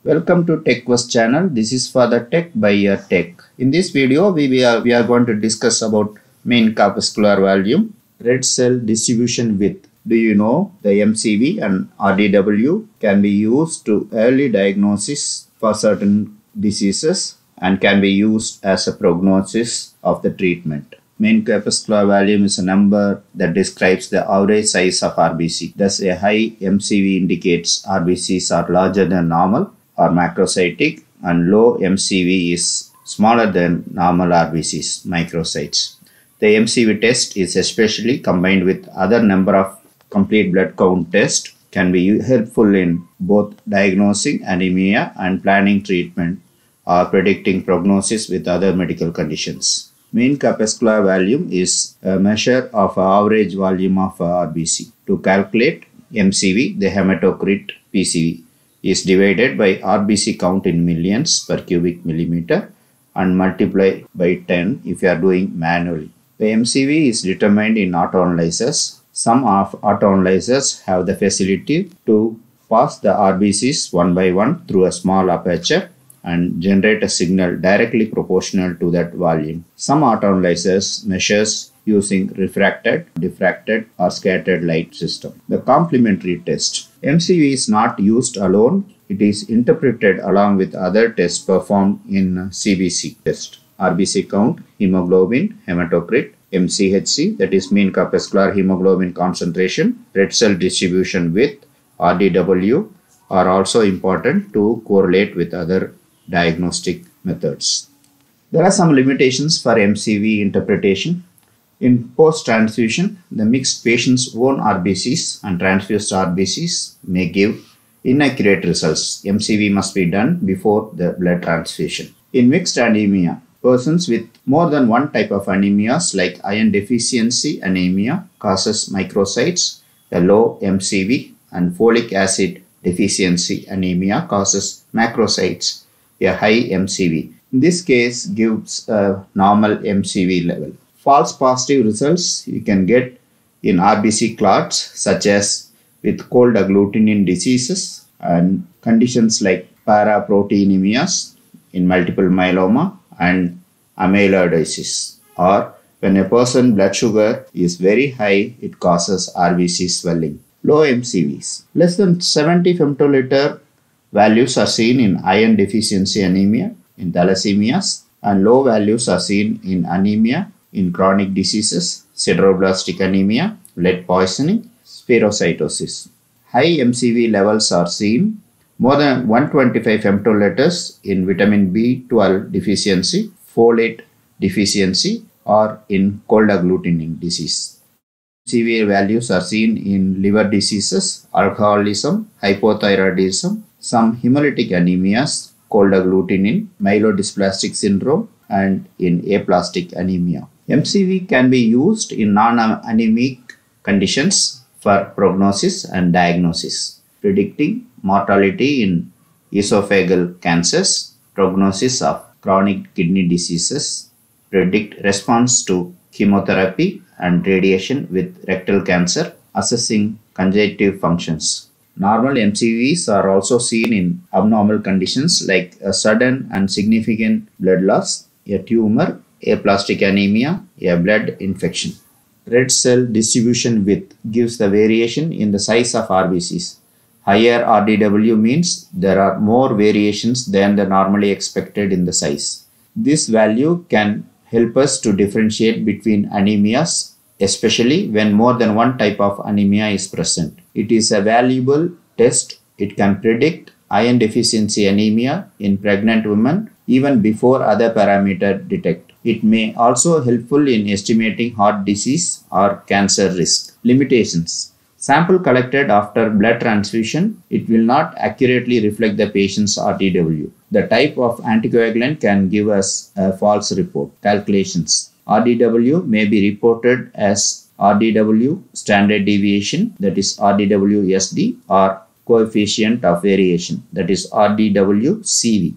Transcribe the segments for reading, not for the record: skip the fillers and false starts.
Welcome to TechQuest channel. This is for the Tech by Your Tech. In this video, we are going to discuss about mean corpuscular volume, red cell distribution width. Do you know the MCV and RDW can be used to early diagnosis for certain diseases and can be used as a prognosis of the treatment. Mean corpuscular volume is a number that describes the average size of RBC. Thus, a high MCV indicates RBCs are larger than normal or macrocytic, and low MCV is smaller than normal RBCs, microcytes. The MCV test is especially combined with other number of complete blood count tests can be helpful in both diagnosing anemia and planning treatment or predicting prognosis with other medical conditions. Mean corpuscular volume is a measure of average volume of RBC. To calculate MCV, the hematocrit PCV is divided by RBC count in millions per cubic millimeter and multiply by 10 if you are doing manually. The MCV is determined in autoanalyzers. Some of autoanalyzers have the facility to pass the RBCs one by one through a small aperture and generate a signal directly proportional to that volume. Some autoanalyzers measures using refracted, diffracted or scattered light system. The complementary test. MCV is not used alone. It is interpreted along with other tests performed in CBC test. RBC count, hemoglobin, hematocrit, MCHC, that is mean corpuscular hemoglobin concentration, red cell distribution width, RDW are also important to correlate with other diagnostic methods. There are some limitations for MCV interpretation. In post-transfusion, the mixed patient's own RBCs and transfused RBCs may give inaccurate results. MCV must be done before the blood transfusion. In mixed anemia, persons with more than one type of anemias like iron deficiency anemia causes microcytes, a low MCV, and folic acid deficiency anemia causes macrocytes, a high MCV. In this case, gives a normal MCV level. False positive results you can get in RBC clots such as with cold agglutinin diseases and conditions like paraproteinemias in multiple myeloma and amyloidosis, or when a person's blood sugar is very high, it causes RBC swelling. Low MCVs. Less than 70 femtoliter values are seen in iron deficiency anemia in thalassemias, and low values are seen in anemia in chronic diseases, sideroblastic anemia, lead poisoning, spherocytosis. High MCV levels are seen more than 125 femtoliters in vitamin B12 deficiency, folate deficiency, or in cold agglutinin disease. MCV values are seen in liver diseases, alcoholism, hypothyroidism, some hemolytic anemias, cold agglutinin, myelodysplastic syndrome, and in aplastic anemia. MCV can be used in non-anemic conditions for prognosis and diagnosis, predicting mortality in esophageal cancers, prognosis of chronic kidney diseases, predict response to chemotherapy and radiation with rectal cancer, assessing conjunctive functions. Normal MCVs are also seen in abnormal conditions like a sudden and significant blood loss, a tumor, aplastic anemia, a blood infection. Red cell distribution width gives the variation in the size of RBCs. Higher RDW means there are more variations than the normally expected in the size. This value can help us to differentiate between anemias, especially when more than one type of anemia is present. It is a valuable test. It can predict iron deficiency anemia in pregnant women even before other parameters detect. It may also helpful in estimating heart disease or cancer risk. Limitations. Sample collected after blood transfusion, it will not accurately reflect the patient's RDW. The type of anticoagulant can give us a false report. Calculations. RDW may be reported as RDW standard deviation, that is RDW-SD, or coefficient of variation, that is RDW-CV.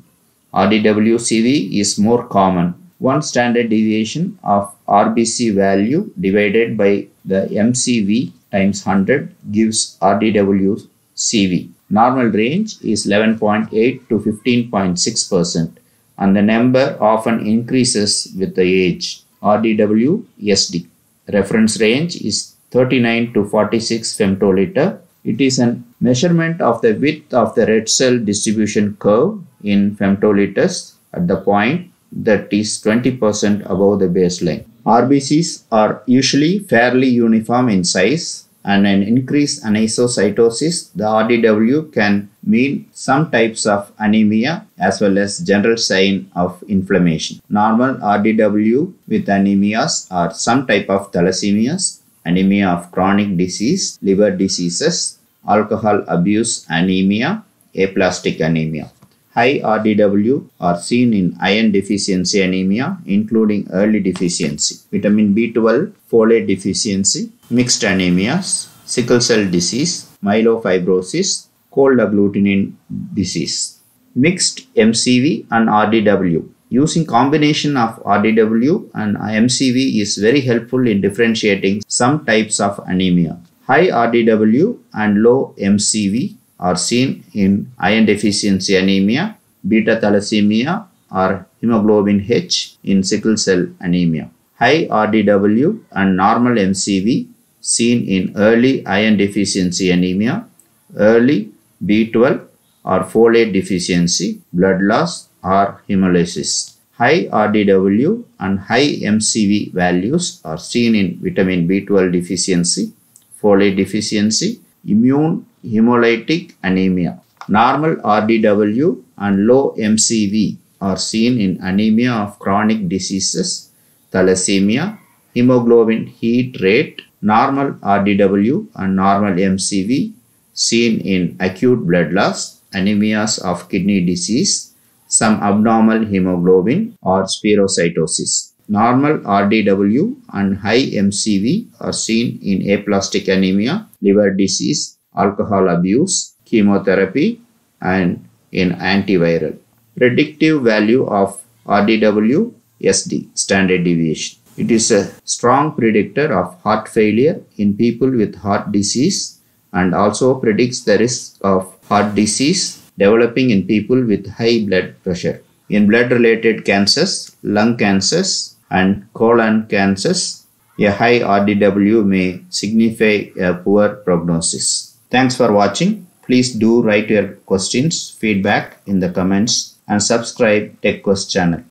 RDW-CV is more common. One standard deviation of RBC value divided by the MCV times 100 gives RDW-CV. Normal range is 11.8 to 15.6%, and the number often increases with the age. RDW SD. Reference range is 39 to 46 femtoliter. It is a measurement of the width of the red cell distribution curve in femtoliters at the point that is 20% above the baseline. RBCs are usually fairly uniform in size, and an increased anisocytosis, the RDW can mean some types of anemia as well as general sign of inflammation. Normal RDW with anemias are some type of thalassemias, anemia of chronic disease, liver diseases, alcohol abuse anemia, aplastic anemia. High RDW are seen in iron deficiency anemia, including early deficiency, vitamin B12, folate deficiency, mixed anemias, sickle cell disease, myelofibrosis, cold agglutinin disease. Mixed MCV and RDW. Using combination of RDW and MCV is very helpful in differentiating some types of anemia. High RDW and low MCV are seen in iron deficiency anemia, beta thalassemia, or hemoglobin H in sickle cell anemia. High RDW and normal MCV seen in early iron deficiency anemia, early B12 or folate deficiency, blood loss, or hemolysis. High RDW and high MCV values are seen in vitamin B12 deficiency, folate deficiency, immune hemolytic anemia. Normal RDW and low MCV are seen in anemia of chronic diseases, thalassemia, hemoglobin heat rate. Normal RDW and normal MCV seen in acute blood loss, anemias of kidney disease, some abnormal hemoglobin or spherocytosis. Normal RDW and high MCV are seen in aplastic anemia, liver disease, alcohol abuse, chemotherapy, and in antiviral. Predictive value of RDW SD, standard deviation. It is a strong predictor of heart failure in people with heart disease and also predicts the risk of heart disease developing in people with high blood pressure. In blood-related cancers, lung cancers, and colon cancers, a high RDW may signify a poor prognosis. Thanks for watching. Please do write your questions, feedback in the comments and subscribe TechQuest channel.